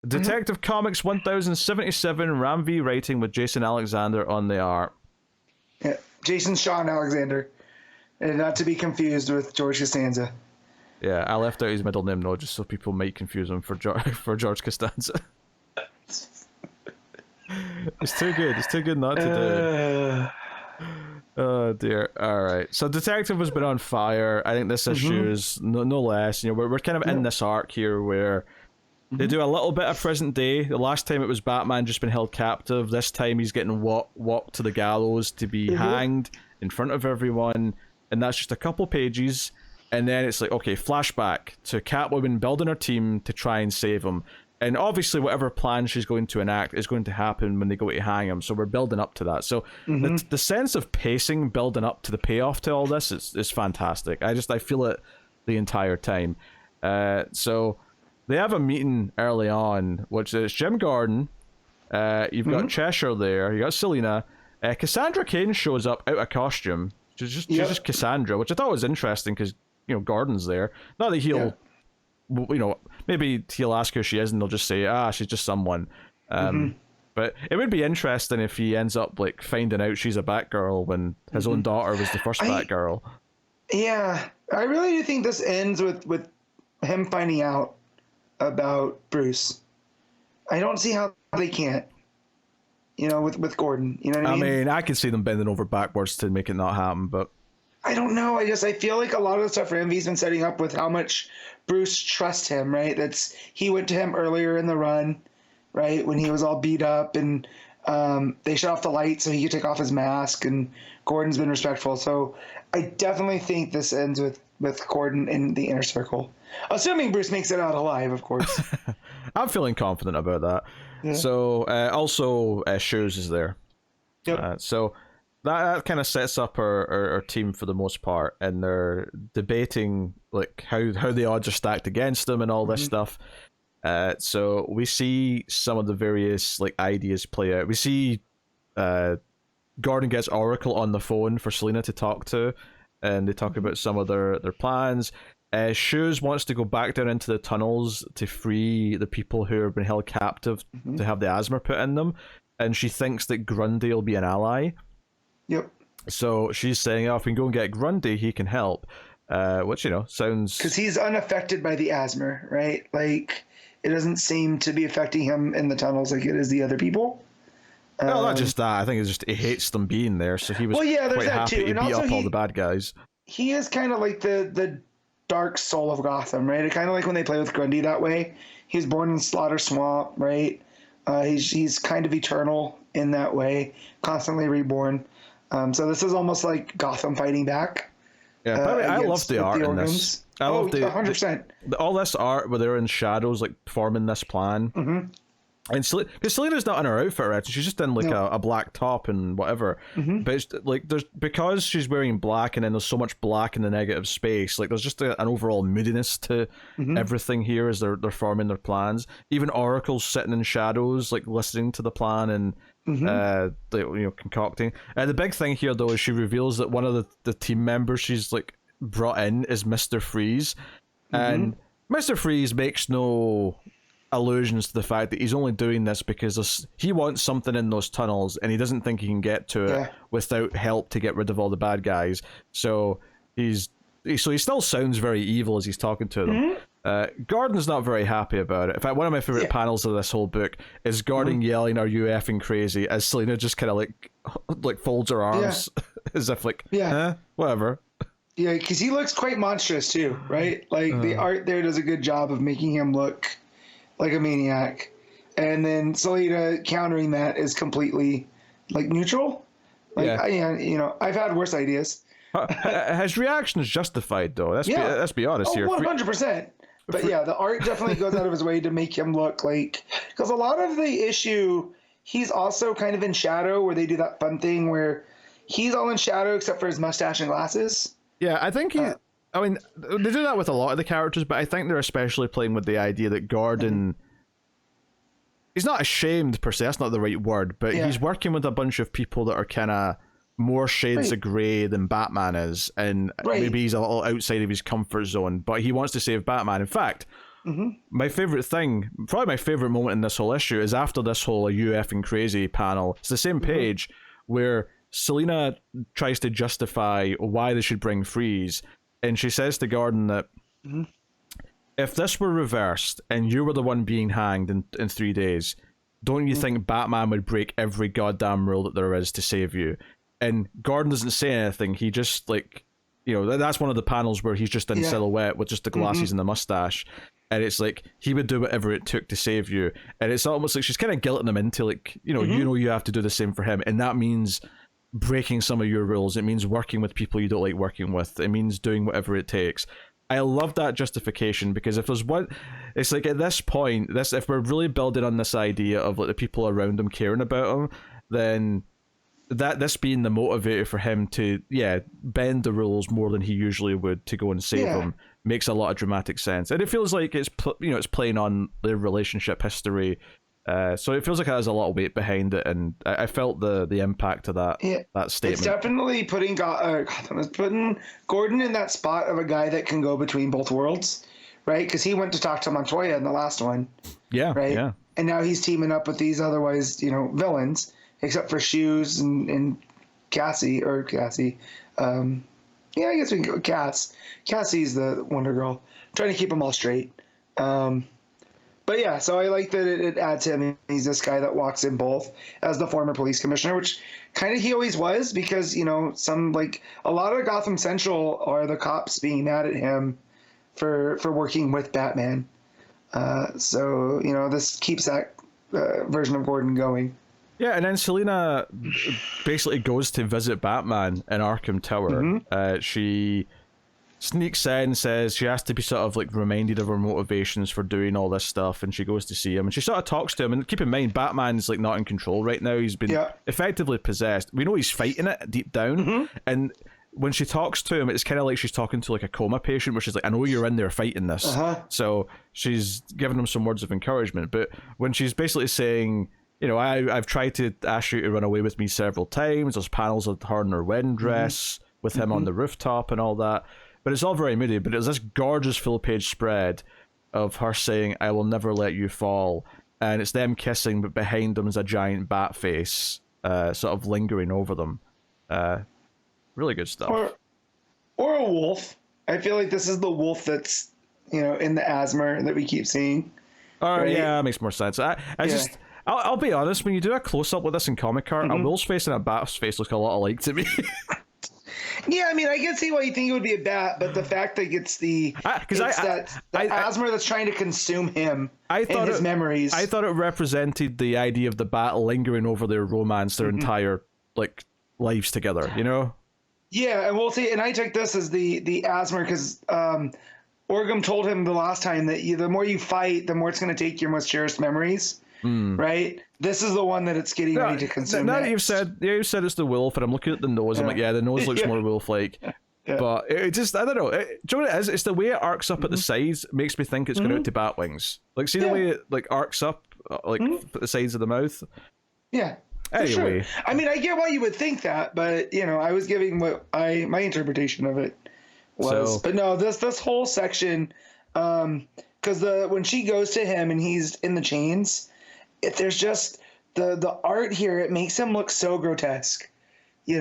Detective Comics 1077, Ram V writing with Jason Alexander on the art. Yeah. Jason Sean Alexander. And not to be confused with George Costanza. Yeah, I left out his middle name though, just so people might confuse him for for George Costanza. It's too good. It's too good not to do. Oh dear. All right. So Detective has been on fire. I think this issue is no less. You know, we're kind of in this arc here where they do a little bit of present day. The last time it was Batman just been held captive. This time he's getting walked to the gallows to be hanged in front of everyone, and that's just a couple pages. And then it's like, okay, flashback to Catwoman building her team to try and save him. And obviously whatever plan she's going to enact is going to happen when they go to hang him. So we're building up to that. So the sense of pacing building up to the payoff to all this is fantastic. I feel it the entire time. So they have a meeting early on, which is Jim Gordon. You've got Cheshire there. You got Selina. Cassandra Cain shows up out of costume. She's just Cassandra, which I thought was interesting because, you know, Gordon's there. Not that he'll, you know, maybe he'll ask who she is and they'll just say, she's just someone. But it would be interesting if he ends up like finding out she's a Batgirl when his own daughter was the first Batgirl. Yeah, I really do think this ends with him finding out about Bruce. I don't see how they can't. You know, with Gordon. You know what I mean? I mean, I could see them bending over backwards to make it not happen, but I don't know. I feel like a lot of the stuff Ramvy's been setting up with how much Bruce trusts him, right? He went to him earlier in the run, right, when he was all beat up, and they shut off the light so he could take off his mask, and Gordon's been respectful. So I definitely think this ends with Gordon in the inner circle, assuming Bruce makes it out alive, of course. I'm feeling confident about that. Yeah. So also Shoes is there. Yep. So that kind of sets up our team for the most part, and they're debating like how the odds are stacked against them and all this stuff. So we see some of the various like ideas play out. We see Gordon gets Oracle on the phone for Selina to talk to, and they talk about some of their plans. Shoes wants to go back down into the tunnels to free the people who have been held captive to have the asthma put in them, and she thinks that Grundy will be an ally. Yep. So she's saying, if we can go and get Grundy, he can help. Which, you know, sounds... Because he's unaffected by the asthma, right? Like, it doesn't seem to be affecting him in the tunnels like it is the other people. No, not just that. I think it's just he hates them being there, so he was quite happy to beat up all the bad guys. He is kind of like the dark soul of Gotham, right? Kind of like when they play with Grundy that way. He was born in Slaughter Swamp, right? He's kind of eternal in that way, constantly reborn. So this is almost like Gotham fighting back. Yeah, I love the art in this. I love 100%. All this art where they're in shadows, like forming this plan. And because Selina's not in her outfit, right? She's just in like a black top and whatever. But it's, like because she's wearing black, and then there's so much black in the negative space. Like there's just an overall moodiness to everything here as they're forming their plans. Even Oracle's sitting in shadows, like listening to the plan and concocting. The big thing here though is she reveals that one of the team members she's like brought in is Mr. Freeze, and Mr. Freeze makes no allusions to the fact that he's only doing this because he wants something in those tunnels and he doesn't think he can get to it without help to get rid of all the bad guys. So he still sounds very evil as he's talking to them. Gordon's not very happy about it. In fact, one of my favorite panels of this whole book is Gordon yelling, "Are you effing crazy?" as Selina just kind of like folds her arms as if like, whatever. Yeah, because he looks quite monstrous too, right? Like the art there does a good job of making him look like a maniac, and then Selina countering that is completely like neutral. Like I've had worse ideas. His reaction is justified though. Let's be honest here. 100%. But the art definitely goes out of his way to make him look like, because a lot of the issue, he's also kind of in shadow, where they do that fun thing where he's all in shadow except for his mustache and glasses. Yeah, I think I mean, they do that with a lot of the characters, but I think they're especially playing with the idea that Gordon... He's not ashamed, per se, that's not the right word, but he's working with a bunch of people that are kind of more shades of grey than Batman is, and maybe he's a little outside of his comfort zone, but he wants to save Batman. In fact, my favorite thing, probably my favorite moment in this whole issue, is after this whole "you effing crazy" panel. It's the same page where Selena tries to justify why they should bring Freeze, and she says to Gordon that if this were reversed and you were the one being hanged in 3 days, don't you think Batman would break every goddamn rule that there is to save you? And Gordon doesn't say anything. He just, like, you know, that's one of the panels where he's just in silhouette with just the glasses and the mustache. And it's like, he would do whatever it took to save you. And it's almost like she's kind of guilting him into, like, you know, you have to do the same for him. And that means breaking some of your rules. It means working with people you don't like working with. It means doing whatever it takes. I love that justification, because if there's one, it's like at this point, if we're really building on this idea of like the people around him caring about him, then this being the motivator for him to bend the rules more than he usually would to go and save him makes a lot of dramatic sense. And it feels like it's playing on their relationship history. So it feels like it has a lot of weight behind it, and I felt the impact of that statement. It's definitely putting putting Gordon in that spot of a guy that can go between both worlds, right? Because he went to talk to Montoya in the last one, right? Yeah. And now he's teaming up with these otherwise, villains, except for Shoes and Cassie. I guess we can go Cass. Cassie's the Wonder Girl. I'm trying to keep them all straight. But yeah, so I like that it adds him. He's this guy that walks in both as the former police commissioner, which kind of he always was, because, a lot of Gotham Central are the cops being mad at him for working with Batman. So, this keeps that version of Gordon going. Yeah, and then Selena basically goes to visit Batman in Arkham Tower. She sneaks in, says she has to be sort of like reminded of her motivations for doing all this stuff, and she goes to see him, and she sort of talks to him. And keep in mind, Batman's like not in control right now. He's been effectively possessed. We know he's fighting it deep down, and when she talks to him, it's kind of like she's talking to like a coma patient, where she's like, I know you're in there fighting this. So she's giving him some words of encouragement. But when she's basically saying, I've tried to ask you to run away with me several times, there's panels of her in her wedding dress with him on the rooftop and all that. But it's all very moody, but it was this gorgeous full-page spread of her saying, I will never let you fall. And it's them kissing, but behind them is a giant bat face sort of lingering over them. Really good stuff. Or a wolf. I feel like this is the wolf that's, in the Asmer that we keep seeing. Right? Yeah, that makes more sense. I'll be honest, when you do a close-up with this in comic art, a wolf's face and a bat's face look a lot alike to me. Yeah, I mean, I can see why you think it would be a bat, but the fact that it's the Asmer that's trying to consume him and his memories. I thought it represented the idea of the bat lingering over their romance, their entire lives together. Yeah, and we'll see. And I took this as the Asmer because Orgum told him the last time that the more you fight, the more it's going to take your most cherished memories. Right? This is the one that it's getting ready to consume. Now that you've said it's the wolf, and I'm looking at the nose, I'm like, the nose looks more wolf-like. But it just, I don't know. Do you know what it is? It's the way it arcs up at the sides makes me think it's going out to bat wings. Like, see the way it arcs up, at the sides of the mouth? Yeah. Anyway. Sure. I mean, I get why you would think that, but, I was giving my interpretation of it was. But no, this whole section, because when she goes to him and he's in the chains, there's just the art here, it makes him look so grotesque. He's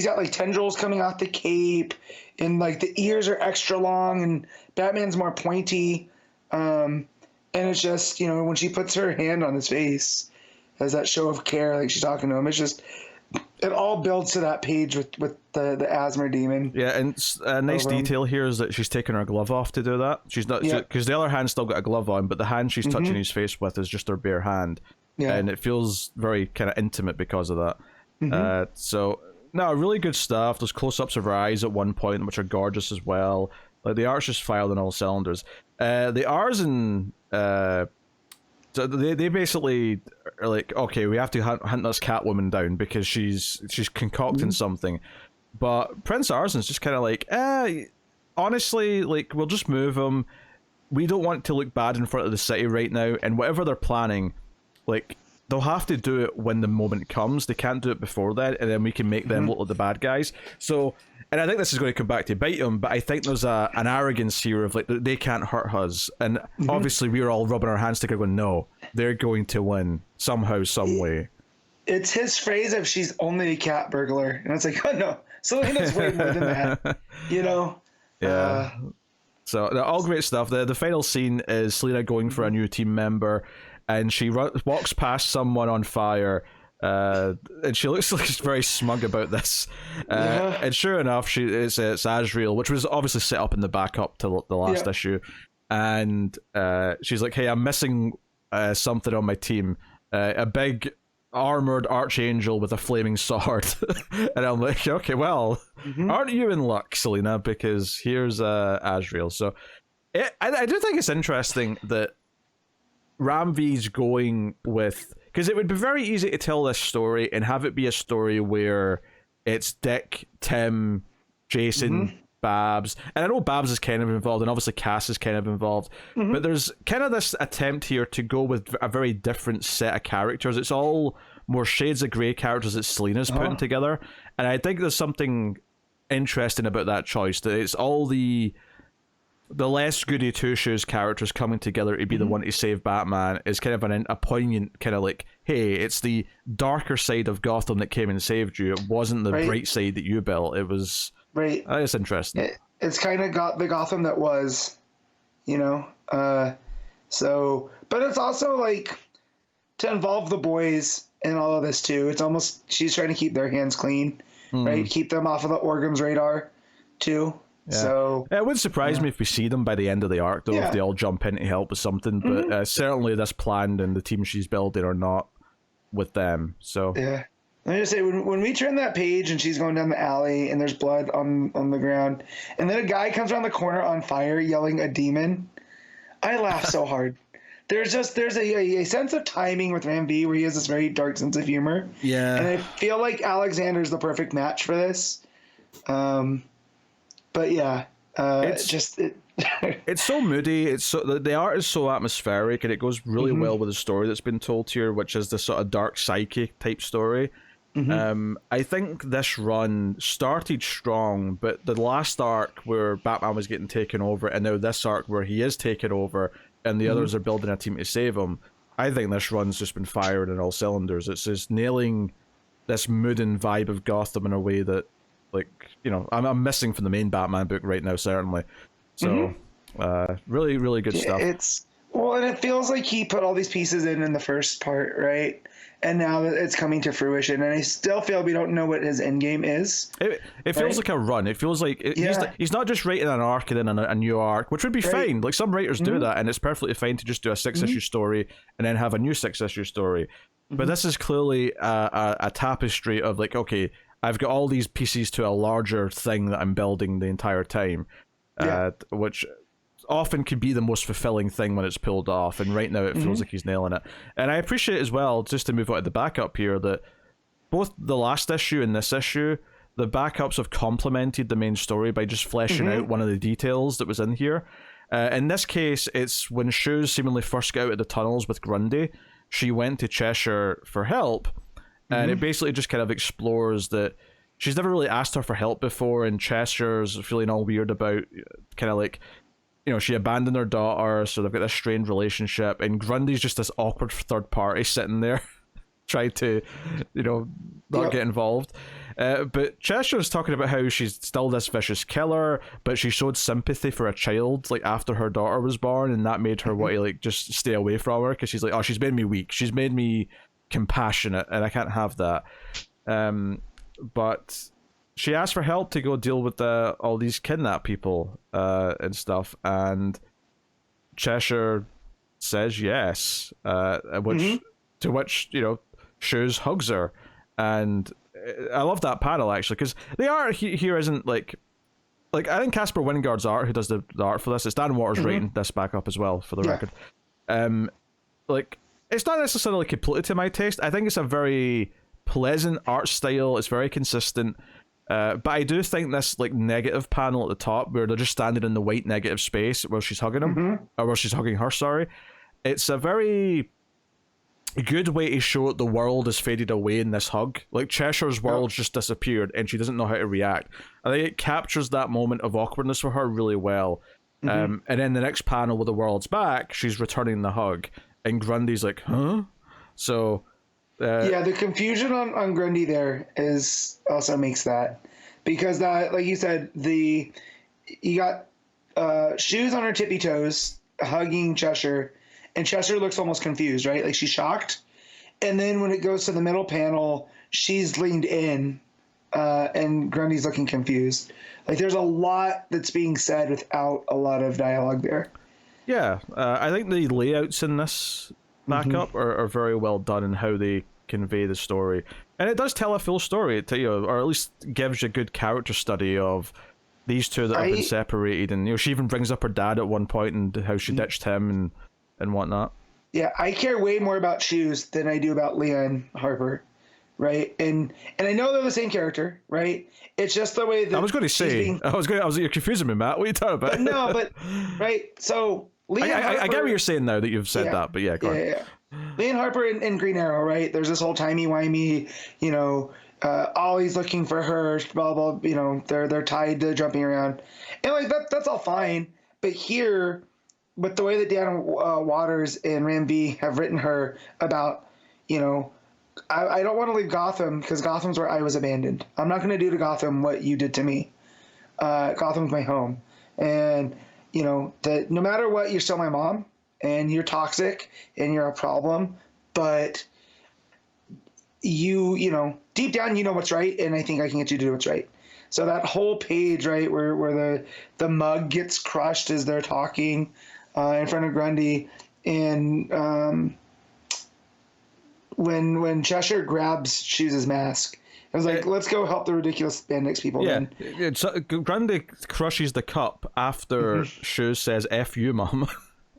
got like tendrils coming off the cape, and like the ears are extra long, and Batman's more pointy. And it's just, when she puts her hand on his face as that show of care, like she's talking to him, it's just, it all builds to that page with the Asmer demon. Yeah, and a nice detail here is that she's taken her glove off to do that. She's not, because the other hand's still got a glove on, but the hand she's touching his face with is just her bare hand. Yeah. And it feels very kind of intimate because of that. No, really good stuff. There's close-ups of her eyes at one point, which are gorgeous as well. Like, the art's just fired on all cylinders. The R's and... So they basically are like, okay, we have to hunt this Catwoman down because she's concocting something. But Prince Arzen's just kind of like, honestly, like, we'll just move him. We don't want to look bad in front of the city right now, and whatever they're planning, like, they'll have to do it when the moment comes. They can't do it before then, and then we can make them look like the bad guys. So, and I think this is going to come back to bite them, but I think there's an arrogance here of like, they can't hurt us. And obviously we're all rubbing our hands together going, no, they're going to win somehow, some way. It's his phrase of she's only a cat burglar. And it's like, oh no, Selena's way more than that, you know? Yeah. So all great stuff. The final scene is Selena going for a new team member, and she walks past someone on fire, and she looks like she's very smug about this. And sure enough, it's Azrael, which was obviously set up in the backup to the last issue. And she's like, hey, I'm missing something on my team. A big armored archangel with a flaming sword. And I'm like, okay, well, aren't you in luck, Selena? Because here's Azrael. So I do think it's interesting that Ramvi's going with, because it would be very easy to tell this story and have it be a story where it's Dick, Tim, Jason, Babs, and I know Babs is kind of involved, and obviously Cass is kind of involved, but there's kind of this attempt here to go with a very different set of characters. It's all more shades of grey characters that Selena's putting together, and I think there's something interesting about that choice, that it's all the less goody two-shoes characters coming together to be the one to save Batman is kind of a poignant kind of like, hey, it's the darker side of Gotham that came and saved you. It wasn't the bright side that you built. It was... Right. It's interesting. It's kind of got the Gotham that was, you know? So, but it's also like to involve the boys in all of this too. It's almost, she's trying to keep their hands clean, right? Keep them off of the Orgrim's radar too. Yeah. So it would surprise me if we see them by the end of the arc, though, if they all jump in to help with something. But certainly this planned and the team she's building are not with them. So yeah. Let me just say, when we turn that page and she's going down the alley and there's blood on the ground, and then a guy comes around the corner on fire yelling a demon, I laugh so hard. There's a sense of timing with Ram V where he has this very dark sense of humor. Yeah. And I feel like Alexander's the perfect match for this. But yeah, it's so moody. It's so, the art is so atmospheric, and it goes really well with the story that's been told here, which is the sort of dark psyche type story. I think this run started strong, but the last arc where Batman was getting taken over, and now this arc where he is taken over, and the others are building a team to save him, I think this run's just been fired in all cylinders. It's just nailing this mood and vibe of Gotham in a way that, like, you know, I'm missing from the main Batman book right now, certainly. So, really, really good stuff. And it feels like he put all these pieces in the first part, right? And now that it's coming to fruition, and I still feel we don't know what his end game is. It feels like a run. It feels like he's not just writing an arc and then a new arc, which would be fine. Like some writers do that, and it's perfectly fine to just do a 6-issue story and then have a new 6-issue story. But this is clearly a tapestry of like, okay, I've got all these pieces to a larger thing that I'm building the entire time, which often can be the most fulfilling thing when it's pulled off, and right now it feels like he's nailing it. And I appreciate as well, just to move on to the backup here, that both the last issue and this issue, the backups have complemented the main story by just fleshing out one of the details that was in here. In this case, it's when Shoes seemingly first got out of the tunnels with Grundy, she went to Cheshire for help, and it basically just kind of explores that she's never really asked her for help before, and Cheshire's feeling all weird about, kind of like, you know, she abandoned her daughter, so they've got this strained relationship, and Grundy's just this awkward third party sitting there trying to, you know, not get involved. But Cheshire's talking about how she's still this vicious killer, but she showed sympathy for a child, like, after her daughter was born, and that made her want to, like, just stay away from her, because she's like, oh, she's made me weak. She's made me compassionate, and I can't have that. But she asked for help to go deal with all these kidnapped people and stuff, and Cheshire says yes, to which, you know, Shoes hugs her, and I love that panel actually, because the art here isn't like I think Casper Wingard's art, who does the art for this, it's Dan Waters writing this back up as well, for the record. Like, it's not necessarily completely to my taste. I think it's a very pleasant art style. It's very consistent. But I do think this, like, negative panel at the top, where they're just standing in the white negative space where she's hugging him, or where she's hugging her, sorry. It's a very a good way to show the world has faded away in this hug. Like, Cheshire's world just disappeared, and she doesn't know how to react. I think it captures that moment of awkwardness for her really well. And then the next panel with the world's back, she's returning the hug, and Grundy's like, huh? So... yeah, the confusion on Grundy there is also makes that. Because that, like you said, you got Shoes on her tippy toes, hugging Cheshire, and Cheshire looks almost confused, right? Like she's shocked. And then when it goes to the middle panel, she's leaned in, and Grundy's looking confused. Like there's a lot that's being said without a lot of dialogue there. Yeah, I think the layouts in this backup are very well done in how they convey the story. And it does tell a full story, or at least gives you a good character study of these two that have been separated. And she even brings up her dad at one point and how she ditched him and whatnot. Yeah, I care way more about Shoes than I do about Leon Harper, right? And I know they're the same character, right? It's just the way that I was going to say, you're confusing me, Matt. What are you talking about? But right. So Leon Harper, I get what you're saying now that you've said that, but go on. Yeah. Leon Harper and Green Arrow, right? There's this whole timey-wimey, Ollie's looking for her, blah, blah, they're tied to jumping around. And, like, that's all fine. But here, with the way that Dan Waters and Ram V have written her about, I don't want to leave Gotham because Gotham's where I was abandoned. I'm not going to do to Gotham what you did to me. Gotham's my home. And, that no matter what, you're still my mom. And you're toxic and you're a problem, but you deep down, you know what's right. And I think I can get you to do what's right. So that whole page, right, where the mug gets crushed as they're talking in front of Grundy. And when Cheshire grabs Shoes' mask, I was like, let's go help the ridiculous Spandex people. Yeah, so Grundy crushes the cup after Shoes says, F you, Mom.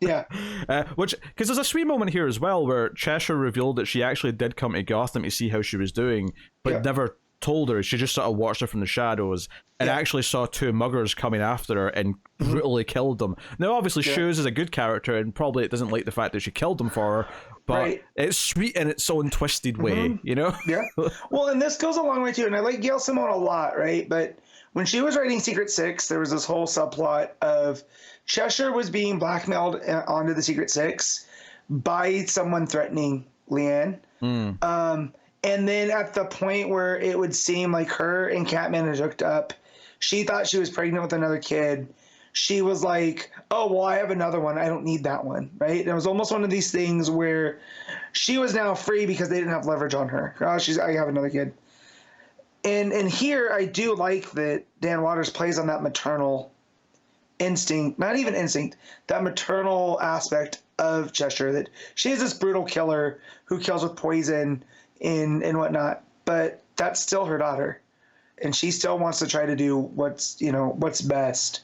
Yeah. Because there's a sweet moment here as well where Cheshire revealed that she actually did come to Gotham to see how she was doing, but never told her. She just sort of watched her from the shadows and actually saw two muggers coming after her and brutally killed them. Now, obviously, Shoes is a good character and probably it doesn't like the fact that she killed them for her, but it's sweet in its own twisted way, Yeah. Well, and this goes a long way too, and I like Gail Simone a lot, right? But when she was writing Secret Six, there was this whole subplot of Cheshire was being blackmailed onto the Secret Six by someone threatening Leanne. And then at the point where it would seem like her and Catman had hooked up, she thought she was pregnant with another kid. She was like, oh, well, I have another one. I don't need that one, right? And it was almost one of these things where she was now free because they didn't have leverage on her. Oh, I have another kid. And here I do like that Dan Waters plays on that maternal instinct, not even instinct, that maternal aspect of Cheshire, that she is this brutal killer who kills with poison and whatnot, but that's still her daughter. And she still wants to try to do what's best.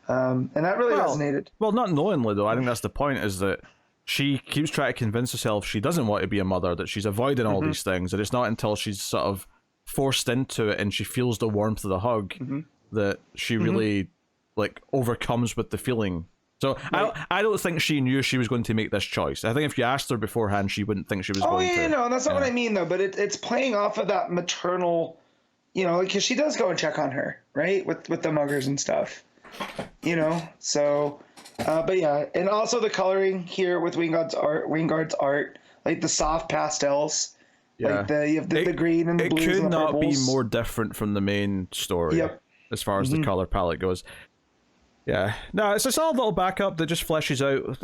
And that really resonated. Well, not knowingly, though. I think that's the point, is that she keeps trying to convince herself she doesn't want to be a mother, that she's avoiding all these things, and it's not until she's sort of forced into it and she feels the warmth of the hug that she really overcomes with the feeling. So I don't think she knew she was going to make this choice. I think if you asked her beforehand, she wouldn't think she was going to. No, that's not what I mean, though. But it's playing off of that maternal, because she does go and check on her, right, with the muggers and stuff, So, but yeah, and also the coloring here with Wingard's art, like the soft pastels. Yeah, like you have the green and the blues and the purples. It could not be more different from the main story as far as the color palette goes. Yeah, no, it's a solid little backup that just fleshes out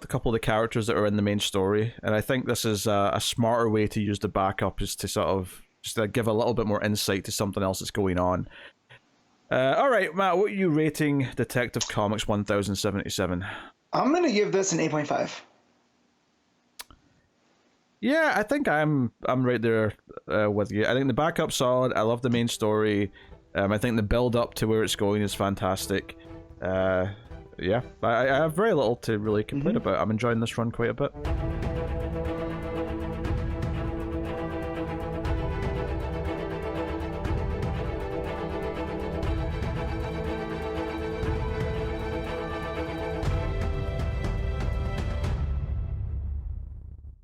a couple of the characters that are in the main story, and I think this is a smarter way to use the backup, is to sort of just give a little bit more insight to something else that's going on. All right, Matt, what are you rating Detective Comics 1077? I'm going to give this an 8.5. Yeah, I think I'm right there with you. I think the backup's solid. I love the main story. I think the build up to where it's going is fantastic. Yeah, I have very little to really complain about. I'm enjoying this run quite a bit.